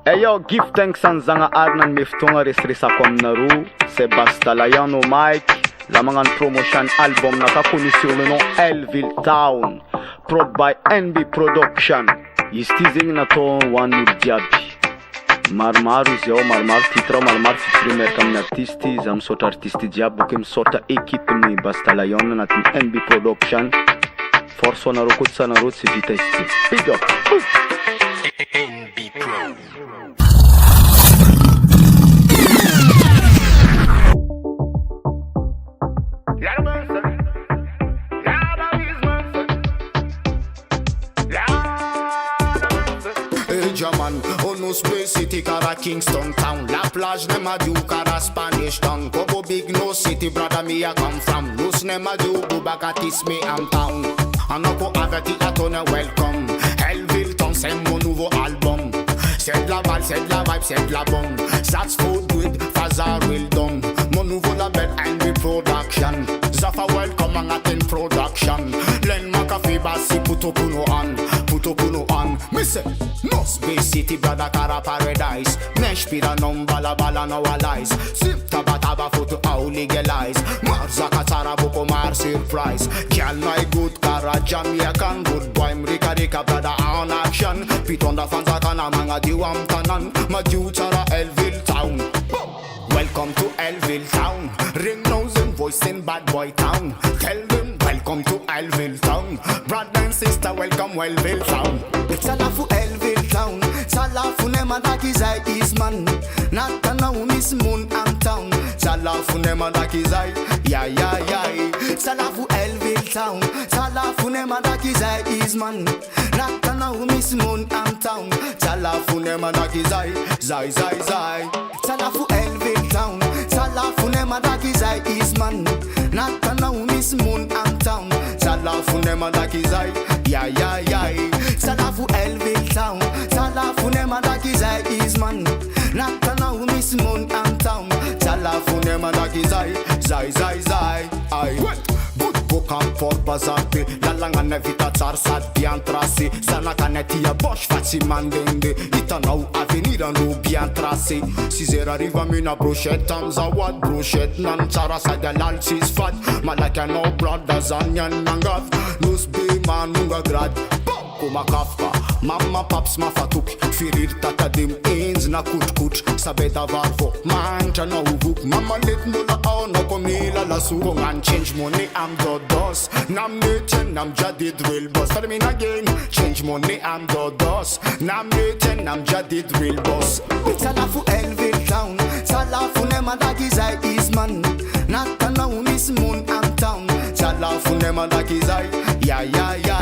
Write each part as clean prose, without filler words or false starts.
Yo, give thanks and zanga arnan miftunga resresa komnaru. C'est Basta la yan au mic. La mangan promotion album naka connu sur le nom VILLE Town. Prod by NB Production. Yistizing na to one diabi. Marmar zio marmar titre marmar primer kam artiste zam sort artiste diabo kem sorta équipe ni Basta la yan na NB Production. Force on a rokut sana rot se vitesse. Big up. NB Pro. Man, on nous space city cara Kingston town. La plage nema do cara Spanish town. Kobo big no city brother me I come from. Lus nema do go back at this me am town. Anoko aveti atone welcome. VILLE Town c'est mon nouveau album. C'est de la balle, c'est de la vibe, c'est de la bombe. That's food with Faza real done. Mon nouveau label NB Production. Zafa welcome and at in production. Len Makafi basi puto kuno on. Puto kuno on. Me say no space city brother cara paradise. Nesh pira non bala bala no lies. Sip taba taba photo how legalize. Marza katara boko mar surprise. Girl my good cara Jamaican good boy. Mrika rika brother on action. Piton da fans akana manga diwam tanan. Ma diutara VILLE Town. Welcome to VILLE Town. Ring nose and voice in bad boy town. Tell them welcome to VILLE Town. Brother and sister welcome VILLE Town. Salafu VILLE Town. Salafu nema dakizai isman. Natana umis moon am town. Salafu nema dakizai. Ya ya ya. Salafu VILLE Town. Salafu nema dakizai isman. Natana umis moon am town. Salafu nema dakizai. Zai zai zai. Salafu VILLE Town. Salafu nema dakizai isman. Natana umis moon am town. Salafu nema dakizai. Ya ya ya. Salafu VILLE Town. Salafu nema dakizai isman. Natana umis moon am town. Salafu nema dakizai. Zai zai zai. Ai. Bokan por bazate la langa nevita tsar sa bien tracé sana canetia bosh faci mandende itanau avenir no bien tracé 6 heures arriva mina brochette tamza what brochette nan tsara sa de l'altis fat malaka no brothers anyan nangaf nus be manunga grad Kuma kafka, mama paps ma fatuk Firir tatadim ins na kut Sabeda varvo, mancha na uvuk Mama lit nula au no komila la su Kongan change money am dodos Nam nechen nam jadid real boss Tell me again, change money am dodos Nam nechen nam jadid real boss Salafu VILLE Town Salafu nema dakizai isman Natana umis moon am town Salafu nema dakizai Ya ya ya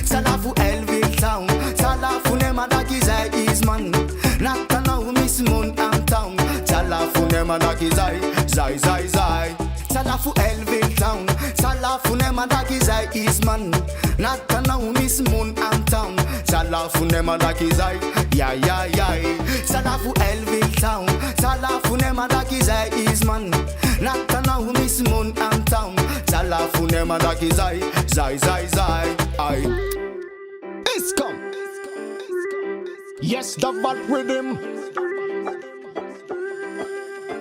Salafu VILLE Town Salafu nema dakizai isman Natana umis moon am town Salafu nema dakizai Zai zai zai Salafu VILLE Town Salafu nema dakizai isman Natana umis moon am town Salafu nema dakizai Ya ya ya Salafu VILLE Town Salafu nema dakizai isman Natana umis moon am town Salafu nema dakizai Zai zai zai Ai It's come Yes the bad rhythm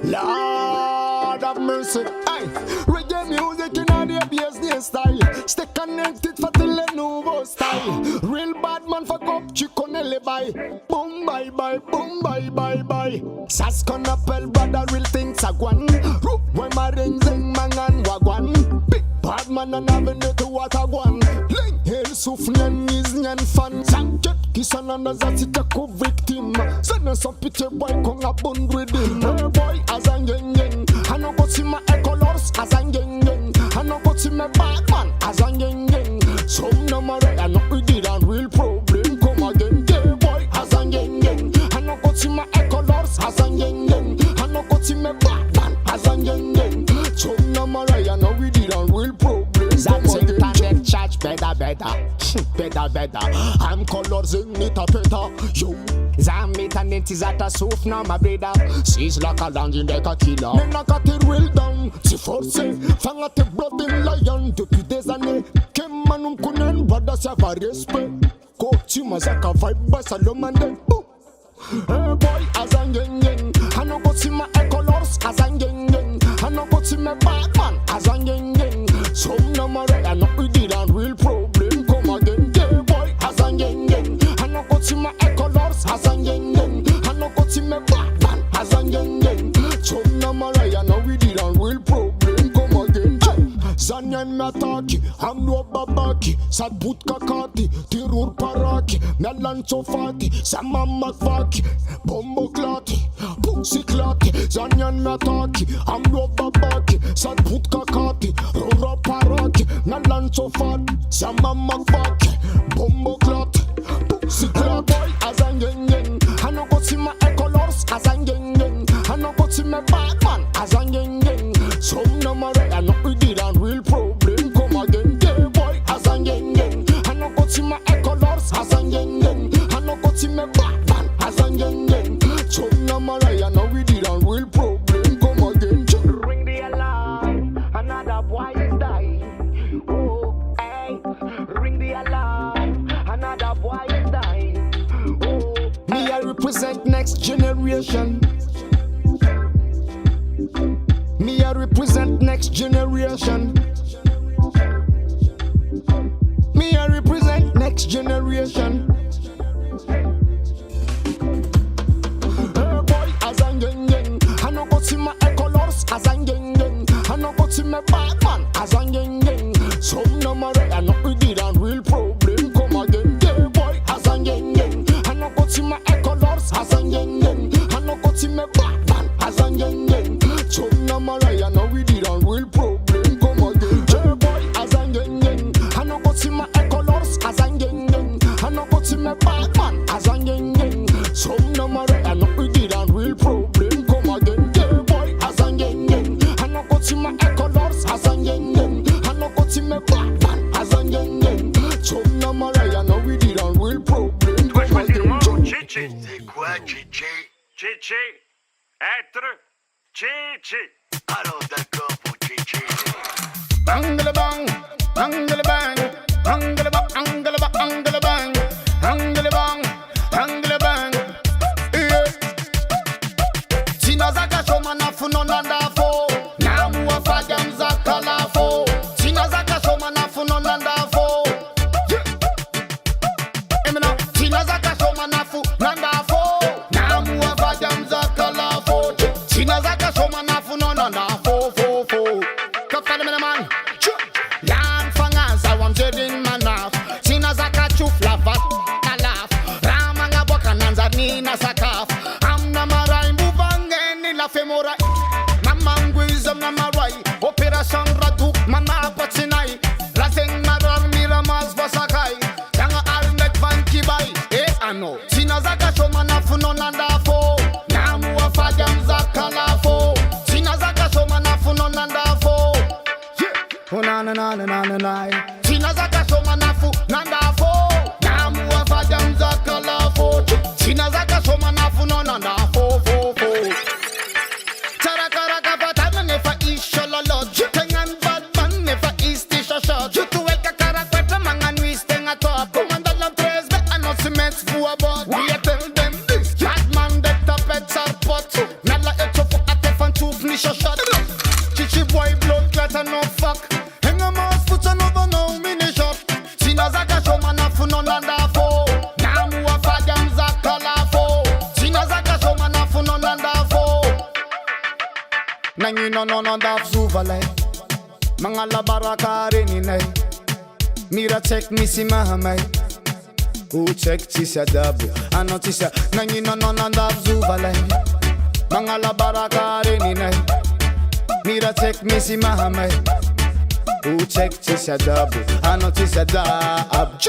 Lord of mercy Aye Reggae music in all the business style Stay connected for the nouveau style Real bad man for cup chiconelle bye Boom bye bye boom bye bye bye Sas con appel brother real things a gwan When my ring zing mangan wagwan Big bad man and avenue to what a gwan Ling hell soufflen is nyan fan Sanket kisan and as a sitako victim Send some picture boy kong a bund with him Boy as a yen I no go see my colors as a yen I no go see my Batman as a yen Some number I no we did a real problem Come again yeah boy as a yen I no go see my colors as a yen I no go see my Batman as a yen Some number I know we did a real problem Come again charge better better I'm colors in it a better Yo Zamit and it is at a soft now my brother Sees like a land in the killer Men a got it real down Si force Fanga te blood in lion Depuis des années Kemanum kunen brother se va respect Ko tu mazaka vibe ba salomande Hey boy, as I'm getting, I no go see my colors as I'm getting, I no go see my Batman as I'm getting. Some number I know we did a real problem. Come again, hey boy, as I'm getting, I no go see my colors as I'm getting, I no go see my Batman as I'm getting. Some number I know we did a real problem. Come again, Zanyan Mataki, Amlo Babaki, Sadbut Kakati, Tirur Paraki, Melan Sofati, Samam Makvaki, Bombo Klati, Puxi Klati, Zanyan Mataki, Amlo Babaki, Sadbut Kakati, Rura Paraki, Melan Sofati, Samam Makvaki, Bombo Klati, Puxi Klati. Boy, as I'm getting, I no go see my colors as I'm getting, I no go see my Batman as I'm getting. Some number I know we did a real problem. Come again, yeah boy, as I'm getting, I no go see my colors as I'm getting, I no go see my Batman as I'm getting. Some number I know we did a real problem. Come again, ring the alarm, another boy is dying. Oh, hey, ring the alarm, another boy is dying. Oh, me I represent next generation. Me I represent next generation. Me I represent next generation. Hey boy, as I'm getting, I no go see my colors as I'm getting, I no go see my Batman as I'm getting. Some number I know we did a real problem. Come again, yeah boy, as I'm getting, I no go see my colors as I'm getting, I no go see my Batman as I'm getting. Some number I know we did a real problem. Come again, yeah boy, as I'm getting, I no go see my colors as I'm getting, I no go see my Batman as I'm getting. Some number I know we did a real problem. Come again, yeah boy, as I'm getting, I no go see my colors as I'm getting, I no go see my Batman as I'm getting. Some number I know we did a real problem. Toi choisir mon Chichi. C'est quoi, Chichi? Chichi. Être. Chichi. Alors d'accord pour Chichi. Angle bang, angle bang, angle bang, angle bang, angle bang, angle bang, angle bang. Yeah. Sinazaka shoma na funo nandafo, namu afagam zakalafo. Sinazaka shoma na funo nandafo. Emina, sinazaka shoma na fu nandafo, namu afagam zakalafo. Sinazaka shoma na funo nandafo, fo fo. Kapfale mena man. Yan fangaza wamjedin manaf. Sinazaka chuf lavat na laf. Ramanga bokananza nina sakaf. Amna marai mbuvangeni la femora. Namangwizam na marai. Operation raduk manapatinai. Lateng marar miramas vasakai. Yanga alnek van kibai. Ano. Sinazaka shoma na funo nandafo. Namu afagam zakalafo. Sinazaka shoma na funo nandafo. Oh na na na na na na na. Sinazaka shoma nafu nandafo. Namu afagam zakalafo. Sinazaka shoma nafu no nandafo fo fo. Tarakara kapata nefa ishololo. Tengan badman nefa istisha shot. Jutu elka karakweta mangan wistenga top. Commander la 13 be announcements for about. We tell them this. Batman de tapet sarpot. Nala echo for atefan toof nisha shot. Chi Bwoy blood clot and no fuck. Hang a mouse foot and over no mini shop. Sinazaka shoma na funo nandafo. Namu afagam zakalafo. Sinazaka shoma na funo nandafo. Nangi no nandaf zuvale. Mangala baraka renine. Mira check misi mahamay. Who check tisha dabu. Ano tisha. Nangi no nandaf zuvale. Mangala baraka renine. Mira check misi mahamay. Who check tisha dabu. Ano tisha dab.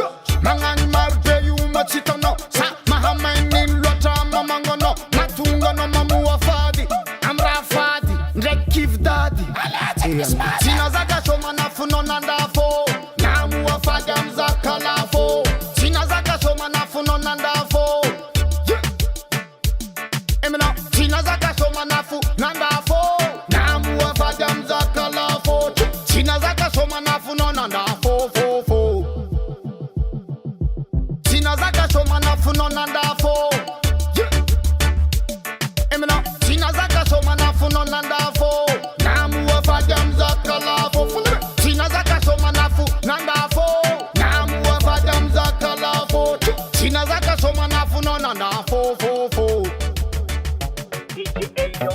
Mangan marbe yu machita no. Sa mahamay nin lota mamango no. Matunga no mamu afadi. Amra fadi. Rekiv daddy. Sinazaka shoma na funo nandafo. Namu afagam zakalafo. Sinazaka shoma na funo nandafo. Emina. Sinazaka shoma na fu nandafo. Namu afagam zakalafo. Sinazaka shoma na fu no nandafo fo fo. Sinazaka shoma another 444. DJ yo,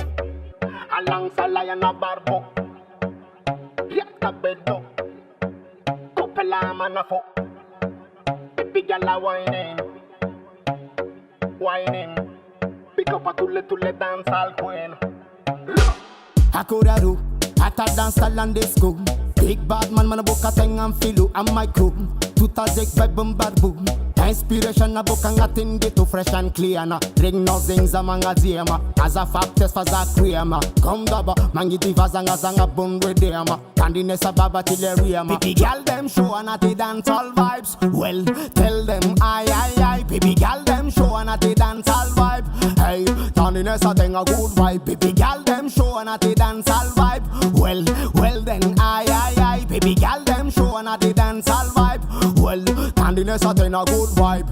alongside Lion of Barbo. Reacta bedo, couple man a fo. Baby girl a whining. Pick up a tule dance all queen. I coulda do, I ta dance style and disco. Big bad man a book a thing and feel and my crew. Tuta zek vibe bad boom. Inspiration a book and atin get to fresh and clear na. Ring no zings a manga zema. As a fact test for za krema. Come daba, mangiti vazanga bun redema. Candiness a baba till a riema. Baby gal them show and at the dance all vibes. Well, tell them aye. Baby gal them show and at the dance all vibe. Hey, candiness a thing a good vibe. Baby gal them show and at the dance all vibe. Well then aye. Baby gal them show and at the dance all vibe. Well, candiness a thing a good vibe.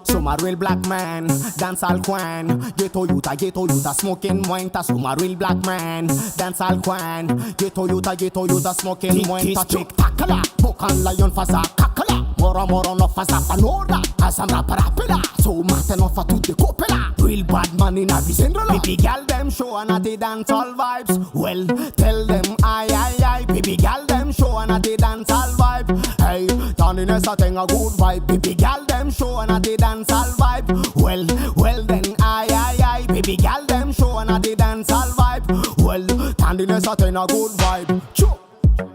So my real black man, dance all queen. Ghetto youth, smoking wine. So my real black man, dance all queen. Ghetto youth, smoking wine. Spectacular, book and lion for sa kakala. Moro no for sa panora. As I'm rapper. So matter no for tout the copela. Real bad man in a Vicendrola. Baby gal them show and at the dance all vibes. Well, tell them aye. Baby gal them show and at the dance all vibe. Hey, Tandiness a thing a good vibe. Baby gal them show and at the dance all vibe. Well then aye. Baby gal them show and at the dance all vibe. Well, Tandiness a thing a good vibe.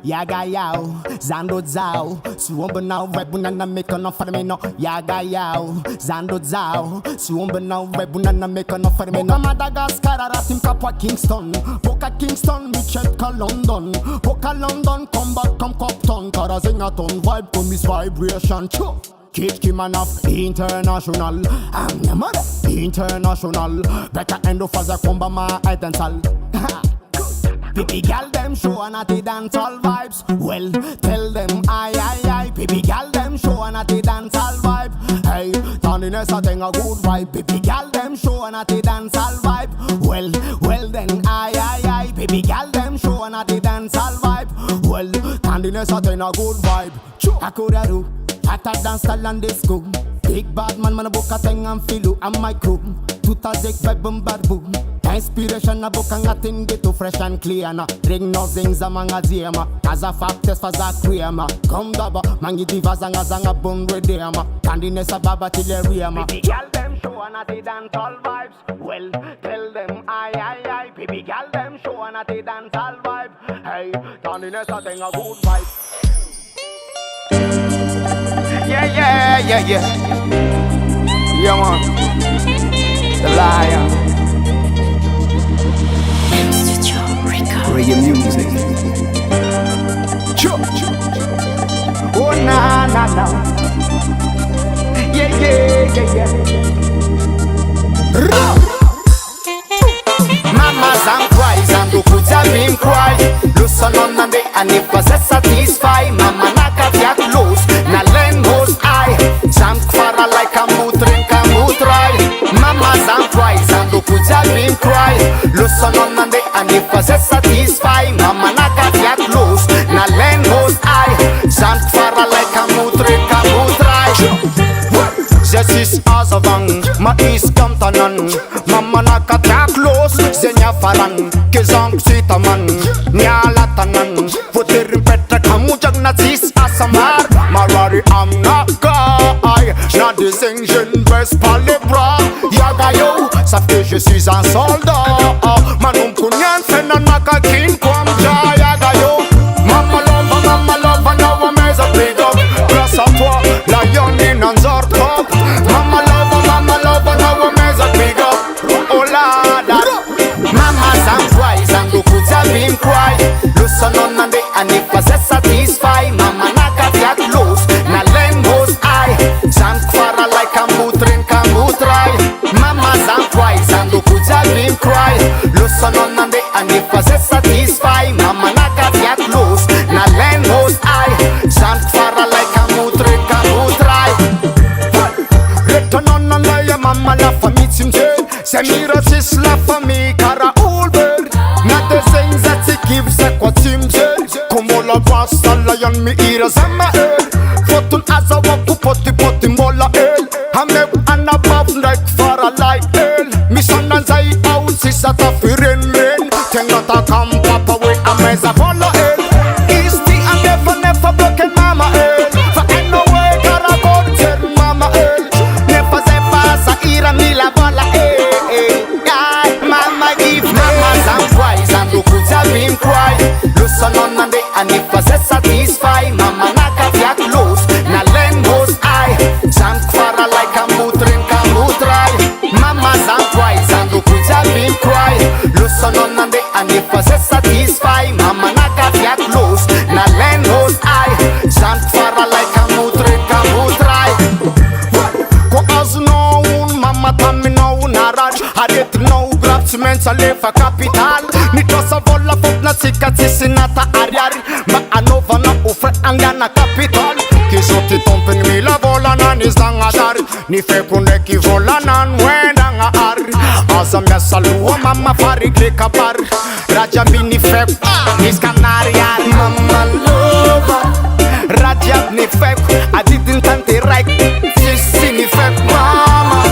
Yaga yao, zando zao. Suomba now, webunana make enough for me no. Yaga yao, zando zao. Suomba now, webunana make enough for me no. Madagascar, Ratim Kapwa Kingston. Poka Kingston, me check ka London. Poka London, come back, come Compton. Karazingaton, vibe to miss vibration. Kid Kimanaf international. I'm your mother international. Better end of as a comba my identical. Baby gal them show and at the dance all vibes. Well, tell them aye. Baby gal them show and at the dance all vibe. Hey, Tandiness a thing a good vibe. Baby gal them show and at the dance all vibe. Well then aye. Baby gal them show and at the dance all vibe. Well, Tandiness a thing a good vibe. I coulda do, I ta dance style and disco. Big bad man a book a thing and feel and my crew. Tuta zek vibe bad boom. Inspiration a book and atin get to fresh and clear na. Ring no zings a manga zema. As a fact test for za krema. Come daba, mangiti vazanga bun redema. Candiness a baba till a riema. Baby gal them show and at the dance all vibes. Well, tell them aye. Baby gal them show and at the dance all vibe. Hey, Candiness a thing a good vibe. Yeah. Yeah, man. The lion. Reggae music. Oh na. Yeah. Mamas and cries and the kids have been cry. Listen on and they and if was satisfy. Mama naka via close. Na len goes I. Jump fara like a mutry. Mamas and cries and the kids have been cry. Listen on and they and if was satisfy. Mama naka via close. Na len goes I. Jump fara like a mutry. Jesis azavang, ma is kantanan. Mama naka close, zenya faran. Kezang sitaman, nyalatanan. Voterin petra kamujag na zis asamar. Marari am nakai, na distinction best palibra. Yagayo, sauf que je suis un soldat. Manum kunyan fenan makakin kwamja. Yagayo, mama love, now I'm as a big up. Grâce à toi, lion in un zort top. Mama love, now I'm as a big up. Oh la da. Mamas and cries and the kids have been cry. Listen on and they and if was satisfy. Mama naka via close. Na len goes I. Jump fara like a mutry. Mamas and cries and the kids have been cry. Listen on and they and if was satisfy. Mama naka via close. Na len goes I. Jump fara like a mutry. Return on and lay mama la famille timje. Semira sis la famille cara ulber. Na de things that he gives a quoi timje. Como la basta lion mi ira zama el. Fotun azawa ku poti mola el. Hame an above like fire. boys a follow it. East the and never broken mama it. For ain't no way gotta go tell mama it. Never say pass a HIRA me la bola mama give mama some prize and look who's a been cry. Listen on and they and if I say satisfy mama naka fiat close. Na len goes I Sam fara like a mutrin kamutrai. Mama some prize and look who's a been cry. Listen on and they and if I say satisfy mama naka fiat close. Na len goes I Sam fara like a mutrin kamutrai. Ko as no mama tammi no naraj. Hadet no mentally for capital. Ni tosa vola fot na sikatisi nata ariari. Ma anova na ufre angana capital. Kisoti tompen mi la vola na nizanga dari. Ni fe kunde ki vola na nwenda nga ari. Asa mya saluwa mama fari klika par. Raja mini fe nis kanariari. Mama lova Raja ni fe I didn't tante right. Sisi ni fe mama.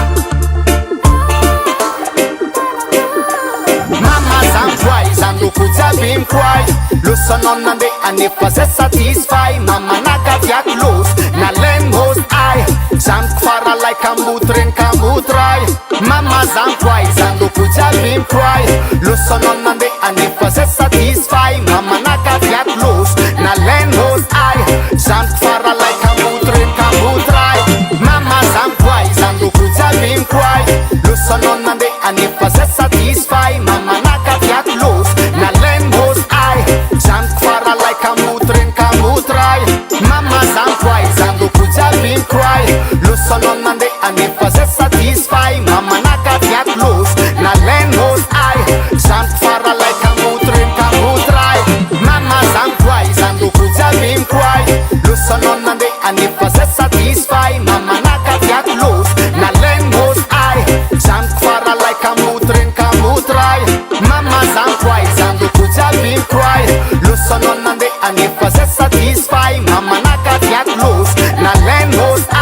And look who's a been cry. Listen on and they and if I say satisfy mama naka fiat close. Na len goes I Sam fara like a mutrin kamutrai. Mama zam twice and look who's a been cry. Listen on and they and if I say satisfy mama naka fiat close. Na len goes I Sam fara like a mutrin kamutrai. Mama zam twice and look who's a been cry. Listen on and they and if I say satisfy mama naka fiat close. Na len goes I Sam fara like a mutrin kamutrai. Mama zam twice and look who's a been cry. Listen on and they and if I say satisfy mama naka fiat close. Na len goes I Sam fara like a mutrin kamutrai. Mama zam twice and look who's a been cry. Listen on and they and if I say satisfy mama naka fiat close. Na len goes I Sam fara like a mutrin kamutrai. Mama zam twice and look who's a been cry. Listen on and they and if I say satisfy mama naka fiat close. Na len goes I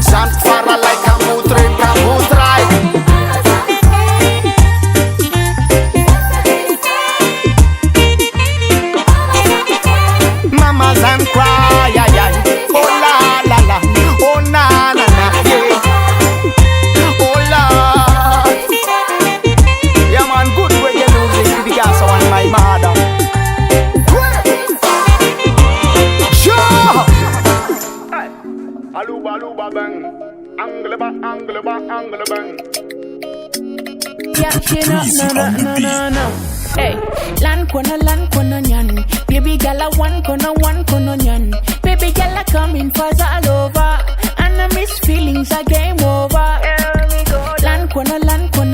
Sam fara like a mutrin kamutrai. Mama zam cry oh la la la oh na na na yeah. Oh Lord. Yeah man, good reggae music. The gas on my mother. Sure. Aluba aluba bang, angle bang. Yeah, she no. Hey, land kona nyan. Baby gala one kona nyan. Baby gala coming fast all over. And I miss feelings a game over. Land kona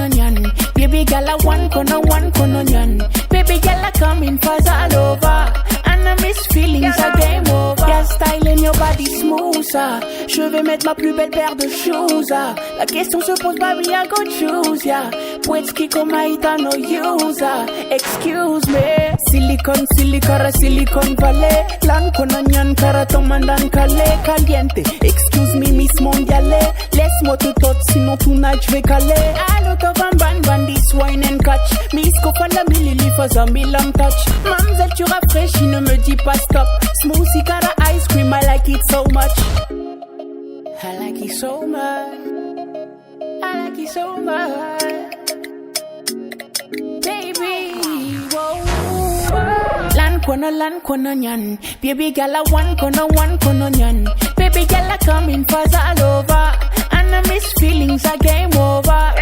nyan. Baby gala one kona nyan. Baby gala coming fast all over. And I miss feelings a game over. Yeah, styling your body smooth, ah. Je vais mettre ma plus belle paire de choses, ah. La question se pose, baby, I go choose, yeah. Poetski komaita no use, ah. Excuse me. Silicon valley. Lan konanyan kara tomandan kale caliente. Excuse me, Miss Mondiale. Laisse-moi te tot, sinon tonight je vais caler. Allo to van ban this wine and catch. Miss Kofanda Milili for a milam touch. Mamzelle tu rafraîchis, ne me dis pas stop. Smoothie kara ice cream, I like it so much. I like it so much. I like it so much. Baby, whoa. Lan kona nyan. Baby gala one kona nyan. Baby gala coming fast all over. And I miss feelings a game over.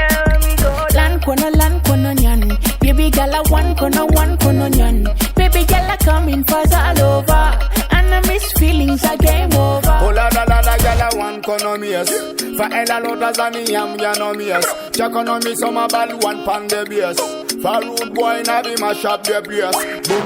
Lan kona nyan. Baby gala one kona nyan. Baby gala coming fast all over. And I miss feelings a game over. Oh la la la la gala one konomias. For ella lotas and yam yanomias. Chakonomi summer ball one pan the beers. For rude boy na be mash up the place.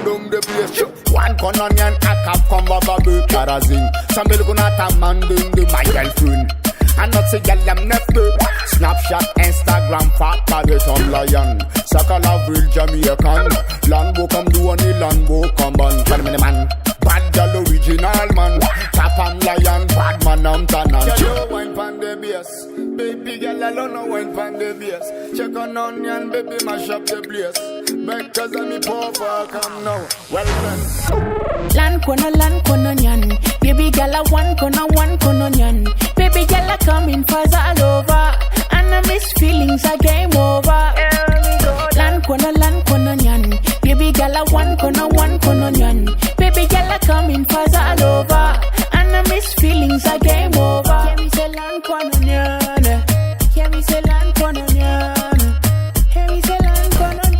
Boom the place. One kononian a cap come babu karazing. Some milk on a man doing the my girlfriend. And not say gal am never. Snapchat, Instagram, fat body some lion. Saka la Vill Jamaican. Lambo come do any Lambo come on. Tell me the man. Bad girl original man. Tap and lion, bad man I'm tanan. Yo, wine pan the bass. Baby girl alone no wine pan the bass. Check on onion, baby mash up the place. Because I'm a poor come now. Well then. Lan kona nyan. Baby girl a one kona nyan. Baby girl a coming fast all over. And I miss feelings a game over. Lan kona nyan. Baby girl a one kona nyan. Baby girl a coming fast all over. And I miss feelings a game over. Can we say lan kona nyan? Can we say lan kona nyan? Can we say lan kona nyan?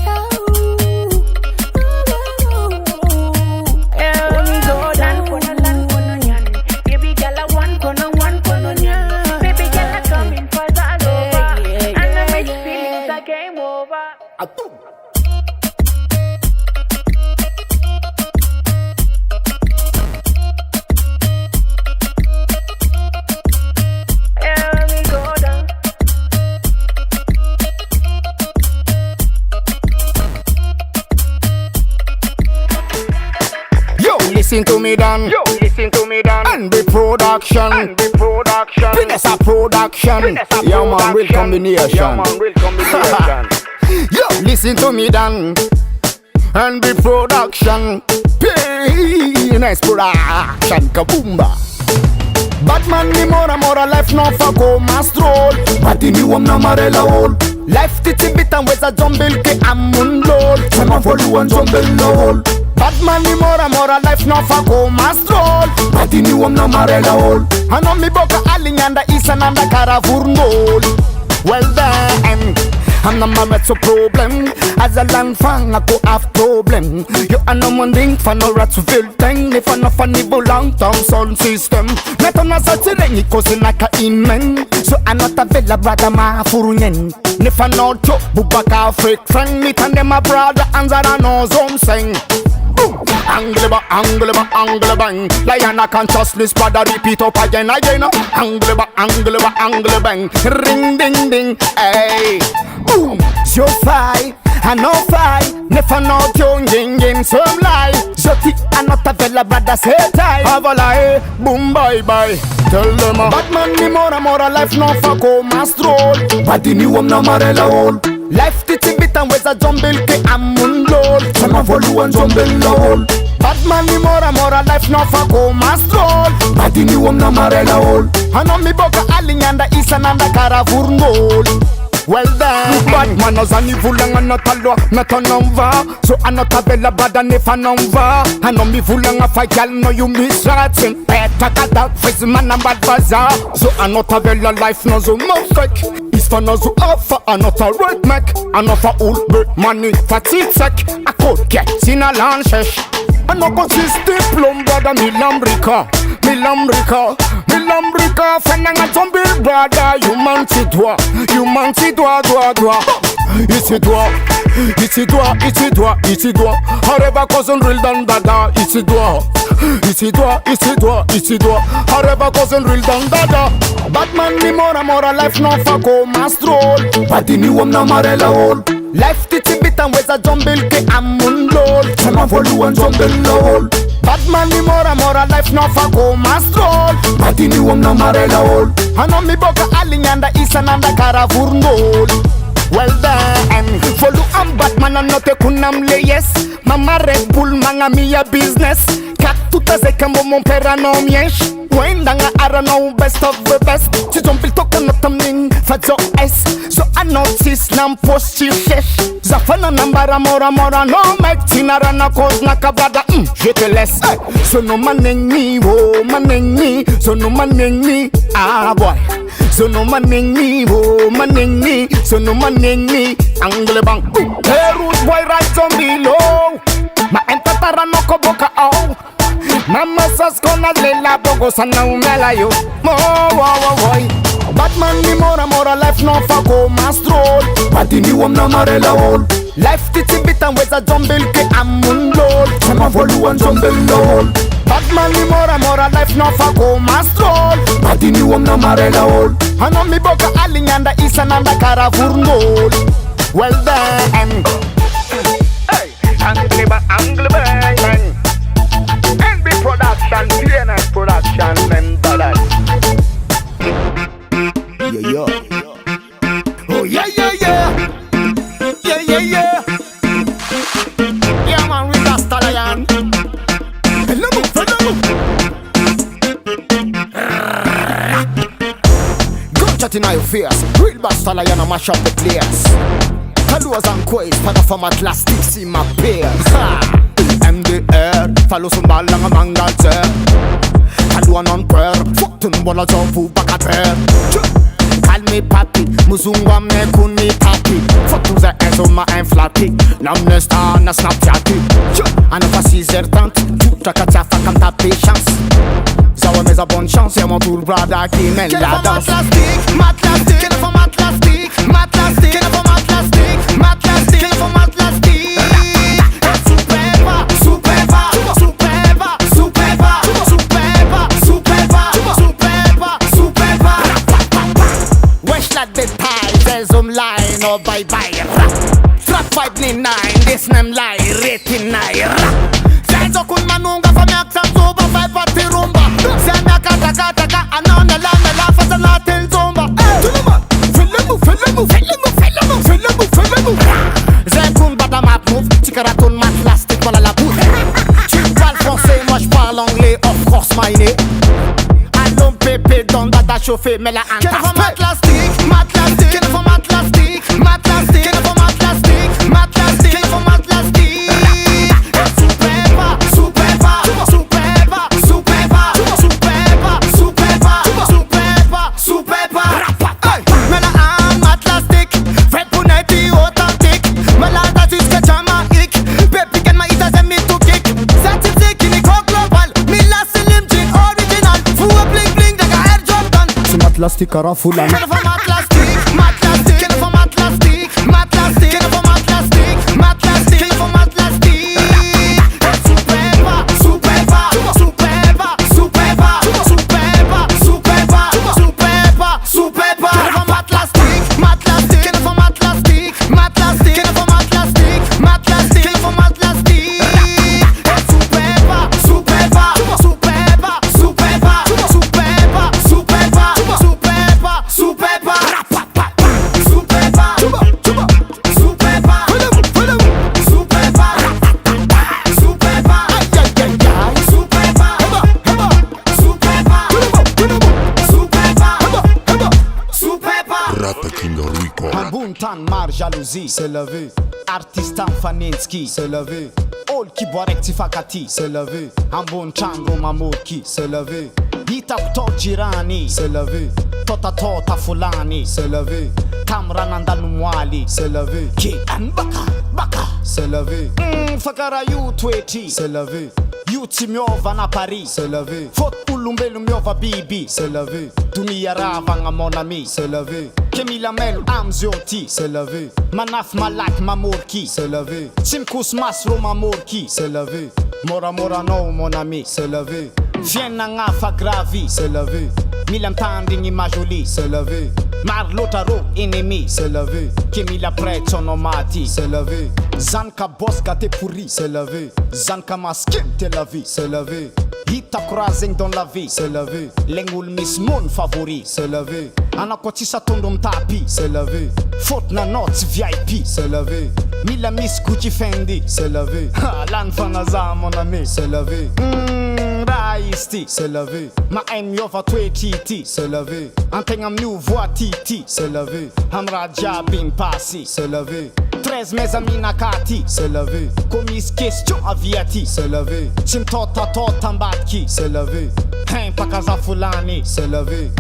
Listen to me dan, and the production, Finesse a production, yeah man, real combination. Yo, listen to me dan, and the production, nice production, kaboomba. Batman ni mora life no for go stroll. But the new no marela hole. Life titi bit and weza jumble ke amun lol. Sama for you and jumble lol. Batman ni mora life no for go stroll. But the new no marela hole. Ano mi boka alinyanda isa nanda karavurnol. Well then, I'm not married to problem. As a land fan, I go have problem. You are no one link for no rat to Vill thing. If I no funny long term sound system. Not on a certain cause in like a inman. So I'm not a villa brother ma furunyen. If I no joke, bubaka fake friend. Me and them a brother and I know some sing. Angle bang. Lion consciousness, brother repeat up again. Angle bang. Ring ding ding, hey. Boom, so fight, I know fight. Never know young in some lie. Joti, I not a vela brother say tie. Avala, boom, bye. Tell them Batman ni mora life no for go stroll. But the new no marela hole. Life titi bit and weza jumble ke amun lol. Sama volu and jumble lol. Batman ni mora life no for go stroll. But the new no marela hole. Ano mi boka alinyanda isa nanda karavurnol. Well done, Batman knows a nivulang not a law, not a number. So I'm not a bella bad and if a number. I know me vulang a fight, y'all know you miss ratting. Better cut that face man and bad bazaar. So I'm not a bella life, no so more fake. It's for no so offer, I'm not a red mac. I'm not a old bird money for tic-tac. I could get in a lunch. I'm not consistent plum brother, me lambrica. Fenanga zombie brother, you manti doa. It's doa. However, cousin real dan dada, it's doa. However, cousin real dan dada. Batman ni mora life no for go stroll. But the new no marela hole. Life titi bit and weza jumble ke amun lol. Sama volu and jumble lol. Batman ni mora life no for go stroll. But the new no marela hole. Ano mi boka alinyanda isa nanda karavurnol. Well then, follow am Batman and not a kunam yes. Mama Red Bull manga miya business. Kat tuta zekambo mon pera no miesh. Wendanga ara no best of the best. Tu jumble toka no taming for Jao S. So I notice nam post shesh. Zafana nambara mora no make tinara na cause na kabada. Je te laisse. So no manengi, oh manengi. So no manengi, ah boy. So no manengi, oh manengi. So no manengi, angle bang. Hey root boy right on below. Ma entatara no koboka oh. Mama sas kona lela bogo sana umela yo. Boy. Batman ni mora life no for go stroll. But the new no marela hole. Life titi bit and weza jumble ke amun lol. Sama volu and jumble lol. Batman ni mora life no for go stroll. But the new no marela hole. Ano mi boka alinyanda isa nanda karavurnol. Well then, hey, angle bang. And be yeah. Yeah, man, we Basta Lion. Hello, gunshot in your face. Real Basta Lion, I mash up the place. Hellos and quiz, father from Maty Lastiky, see my peers. MDR, follow some ball lang ang mga zer. Haluan on prayer, fuck to nbola zovu baka ter. Call me papi, muzungwa me kuni papi. Fuck to the ends of my flatty. Namne star na snapchatty. Ana pas 6h30, toute la katiafa comme ta patience. Zawa mes a bonne chance, y'a mon tour brada qui mène la danse. Maty Lastiky, qu'elle for Maty Lastiky, Maty Lastiky, qu'elle for Maty Lastiky, Maty Lastiky, qu'elle for Maty Lastiky. Superba, superba, superba, superba, superba, superba, superba, superba. Wesh la détail, des hommes line, oh bye bye. Trap 599, this name lie, rating 9. Zaizo kun manunga fa miak sa zoba, 5 pati rumba. Zanya kata anona la fasa natin zomba. Tuluma, fais-le-mou. Zekun bada map move, tikaraton Maty Lastiky voilà la bouche. Tu parles français, moi je parle anglais, of course my name. Allons pépé dans dada chauffé, mais la anta. Qu'elle for Maty Lastiky, Maty Lastiky, qu'elle for Maty Lastiky, Maty Lastiky, qu'elle for Maty Lastiky, Maty Lastiky, qu'elle for Maty Lastiky. Superba, superba, superba, superba, superba, superba, superba, superba. Mais la anta Maty Lastiky, fait pour n'être authentique. Malade jusqu'à Jamaïque, baby can my eaters and me to kick. Certifié qui n'est qu'au global, Mila Slim Jean original. Fou a bling bling, daga air Jordan. C'est Maty Lastiky Rafulan. Qu'elle for Maty Lastiky, Maty Lastiky, qu'elle for Maty Lastiky, Maty Lastiky, qu'elle for Maty Lastiky, Maty Lastiky, qu'elle for Maty Lastiky. Superba, superba, superba, superba, superba, superba, superba, superba. Qu'elle for Maty Lastiky, Maty Lastiky, qu'elle for Maty Lastiky, Maty Lastiky, qu'elle for Maty Lastiky, Maty Lastiky, qu'elle for Maty Lastiky. Superba, superba, superba, superba, superba, superba, superba, superba, superba, superba, un bon temps mar jalousie, c'est levé. Artiste en Faninski, c'est levé. All Chi Bwoy rectifacati, c'est levé. Un bon temps Romamorki, c'est levé. Hita kuto jirani, c'est levé. Tota fulani, c'est levé. Kamra nandalu mwali, c'est levé. Ki an baka, c'est levé. Fakara you tweti, c'est levé. Yuti miova na Paris, c'est levé. Fot ulumbelu miova bibi, c'est levé. Dunia ravanga mon ami, c'est levé. Kemila mel amzioti, c'est levé. Manaf malak mamorki, c'est levé. Simkus masro mamorki, c'est levé. Mora no mon ami, c'est levé. Viens nga fa gravi, c'est levé. Milam tanding imajoli, c'est levé. Marlotaro ennemi, c'est levé. Kemila prezzo nomati, c'est levé. Zanka boska te pourri, c'est levé. Zanka maskim te la vie, c'est levé. Hita croising dans la vie, c'est levé. Lengul mis mon favori, c'est levé. Anakotisa tondom tapi, c'est levé. Faute na notes VIP, c'est levé. Mila miss Gucci Fendi, c'est levé. L'anfanaza mon ami, c'est levé. Raisti, c'est levé. Ma aim yova twe titi, c'est levé. Antengam new voix titi, c'est levé. Hamra jabin passi, c'est levé. 13 mes amis nakati, c'est levé. Commis question aviati, c'est levé. Sim tota mbaki, c'est levé. Hein pakaza fulani, c'est levé.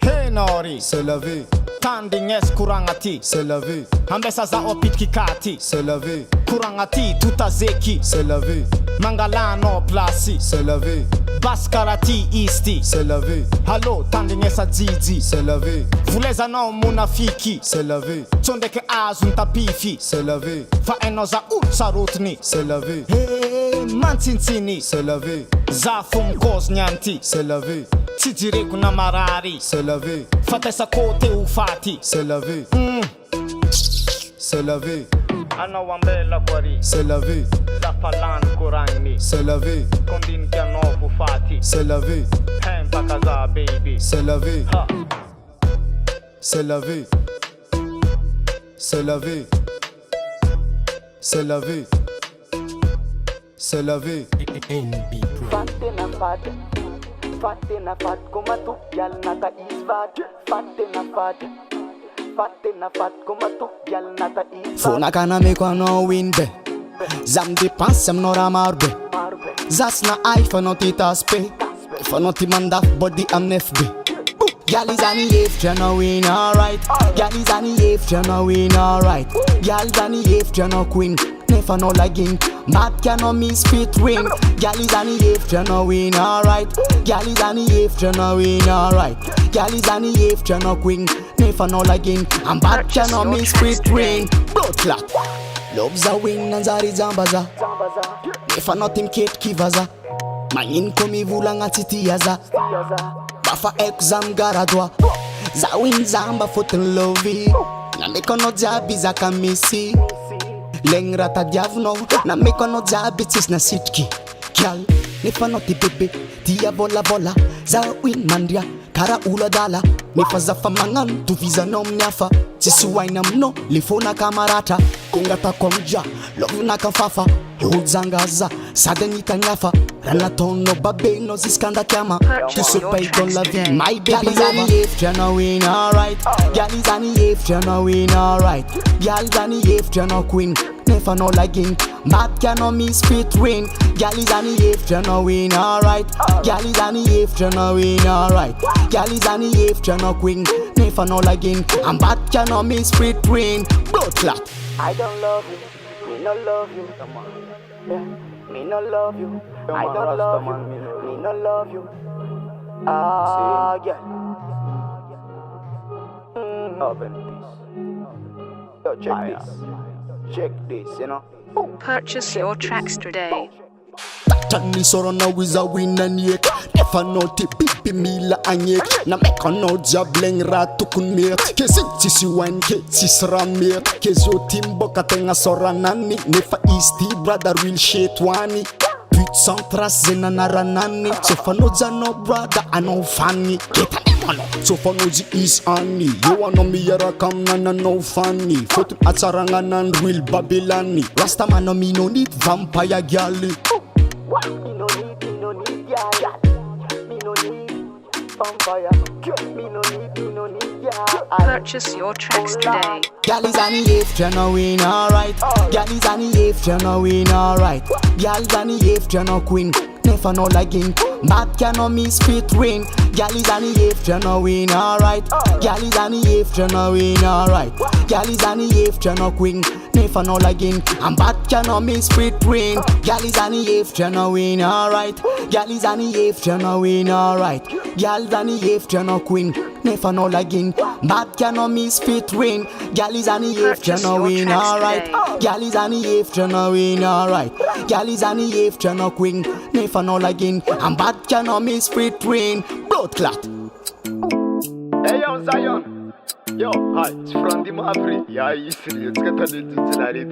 Hey nori, c'est levé. Tanding es kurangati, c'est levé. Ambesa za opit kikati, c'est levé. Kurangati tutazeki, c'est levé. Mangalano plasi, c'est levé. Baskarati isti, c'est levé. Hallo tanding es azizi, c'est levé. Vuleza no munafiki, c'est levé. Tsondeke azun tapifi, c'est levé. Fa enoza utsarutni, c'est levé. Hey mantinsini, c'est levé. Zafum nyanti, c'est levé. Tijire kuna marari, c'est levé. Fatesa kote ufati, c'est levé. C'est levé. Ana wambela kwari, c'est levé. Zafalan kurangni, c'est levé. Kondin kiano fufati, c'est levé. Hem pakaza baby, c'est levé. Ha. C'est levé. C'est la vie. C'est la vie. C'est la vie. Fat in a fat, fat in a fat, come to gal nata is fat, fat in a fat, fat in a fat, come to gal nata is fat. Fona kana me kwa no winde, zam dépense am no ramarbe, zas na iPhone no titaspe, for no ti mandaf body am nefbe. Gal is ani if you no win alright, gal is ani if you no win alright, gal is ani if you no queen. Never no lagging, mad cannot miss fit win. Gal is ani if you no win alright, gal is ani if you no win alright, gal is ani if you no queen. Never no lagging, and bad cannot miss fit win. Blood clot, loves a win and zari zambaza. Never nothing kate kivaza, manin komi vulanga titiyaza. Bafa exam garadwa, za win zamba foten lovi. Na mekono jabiza kamisi. Lengra ta diavno, na mekono diabetes na sitki. Kyal, nefa noti bebe, tia bola bola. Za win mandria, kara ula dala. Nefa za famangan, tu visa nom nyafa. Sisi wainam no, lifona kamarata. Kunga ta komja, love na kafafa. Yuzangaza, sadenita nyafa. Ranatono babe no ziskanda kyama. Tu se paye dans la vie, my baby lover. If you no win alright, gal is ani if you no win alright, gal is ani if you no queen. Never no lagging, mad cannot miss fit win. Gal is ani if you no win alright, gal is ani if you no win alright, gal is ani if you no queen. Never no lagging, and bad cannot miss fit win. Blood clot. I don't love you, me no love you. Yeah, me no love you. I don't love you, me no love you. Ah, yeah. Love and peace. Yo, check this. Check this, you know. Purchase your tracks today. Tani soro na wiza win and yek. Nefa no ti pipi mila anyek. Na meka no diableng ratu kun miet. Kesi tisi wine ke tisra miet. Kezo timbo katenga sora nani. Nefa isti brother real shit wani. Put sans trace nanara nani. Sofano no brother ano funny. Kita nemano. Sofano is ani. You wanna me yara kam nana no funny. Fotu atsaranganan real Babylani. Rasta mano me no need vampire gali. Me no need, yeah. Me no need vampire. Me no need, yeah. Purchase your tracks today. Gal is ani if you no win alright, gal is ani if you no win alright, gal is ani if you no queen. Never no lagging, mad cannot miss fit win. Gal is ani if you no win alright, gal is ani if you no win alright, gal is ani if you no queen. Never no lagging, and bad cannot miss fit win. Gal is ani if you no win alright, gal is ani if you no win alright, gal is ani if you no queen. Never no lagging, bad cannot miss fit win. Gal is ani if you no win alright, gal is ani if you no win alright, gal is ani if you no queen. Never no lagging, and bad cannot miss fit win. Blood clot. Hey yo Zion, yo hi, it's from the Mavri. Yeah, you serious? Get a little already.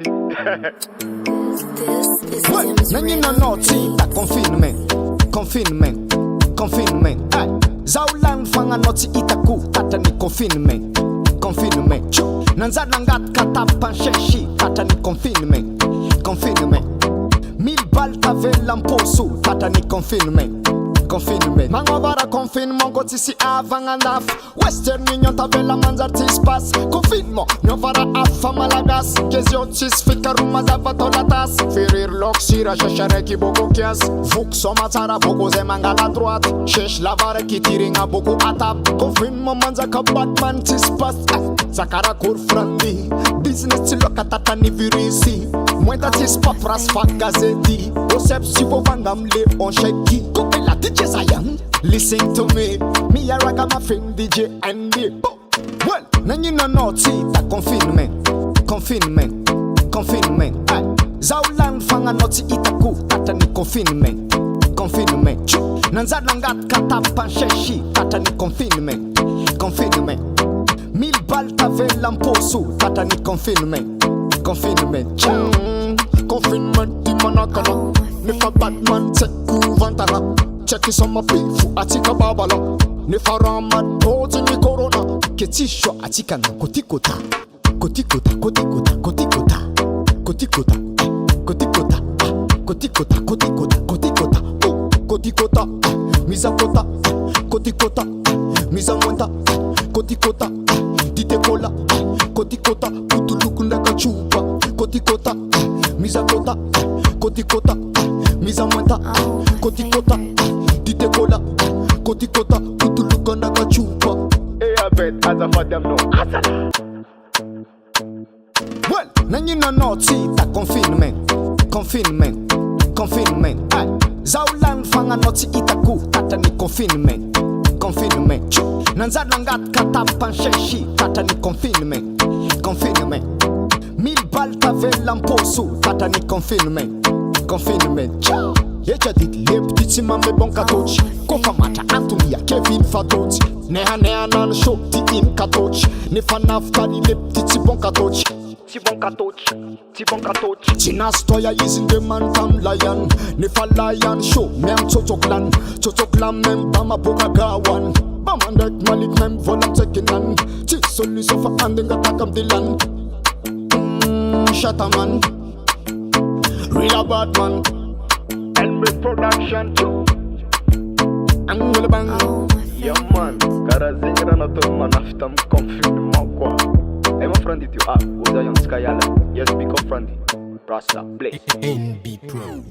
Well, nani no noti ta confinement. Ay, Zaulan fanga noti itaku tata ni confinement. Chu, nanza nangat katapan sheshi tata ni confinement. Mil bal tavelan posu tata ni confinement. Mangobara confinement gotisi avangandaf. Western Union tavela manzartis pass. Confinement, novara afa malagas. Keziotis fikaruma zavatolatas. Ferir loxira shashare ki boko kias. Vuk somatara boko zemanga la droite. Shesh lavare ki tiringa boko atap. Confinement manzaka batman tis pass. Zakara kur friendly. Business tiloka tata ni virisi. Mwenta tis papras fak gazeti. Osep si vo vandam le on sheki. Kopela DJ Zion, listen to me a ragamuffin DJ Andy. Well, nani no noti ta confinement. Ay, Zaulan fanga noti itaku tata ni confinement. Chu, nanza nangat katapan sheshi tata ni confinement. Mil bal tavelan posu tata ni confinement. Confinement di manakala. Nifa Batman teku vantara. Check is on my beef, atika babala. Nifa Ramad, poti ni corona. Ketisho atika na kotikota. Kotikota, kotikota, kotikota, kotikota, kotikota, kotikota, kotikota, kotikota, kotikota, misakota, kotikota, misamwanta, kotikota, titekola, kotikota, putulukunda kachupa, kotikota, misakota, kotikota, misamwanta, kotikota, titekola, kotikota, putulukunda kachupa. Hey, I bet as a for them no. Well, nanyi no naughty ta confinement, confinement, confinement. Ay, Zaulan fanga naughty itaku tata ni confinement, confinement. Nanza nangat katapan sheshi tata ni confinement, confinement. 1000 bal tavel lamposu tata ni confinement, confinement. Yecha dit leptiti mame bon katochi, kofa mata Antonia Kevin Fatochi. Neha nan show ti in katochi, ne fanafta di leptiti bon katochi. China stoya using the man tam lion. Nefa lion show mem chotoklan. Chotoklan mem bama boga gawan. Bamandek malik mem volam tekinan. Chisoli sofa anding atakam dilan. Shataman, real bad man. LB production too. Angle bang. Yeah man, cara zingra na to man after confinement quoi. Hey my friend it you are, Uzayan Skyala. Yes, be confronted. Basta, play. NB Pro.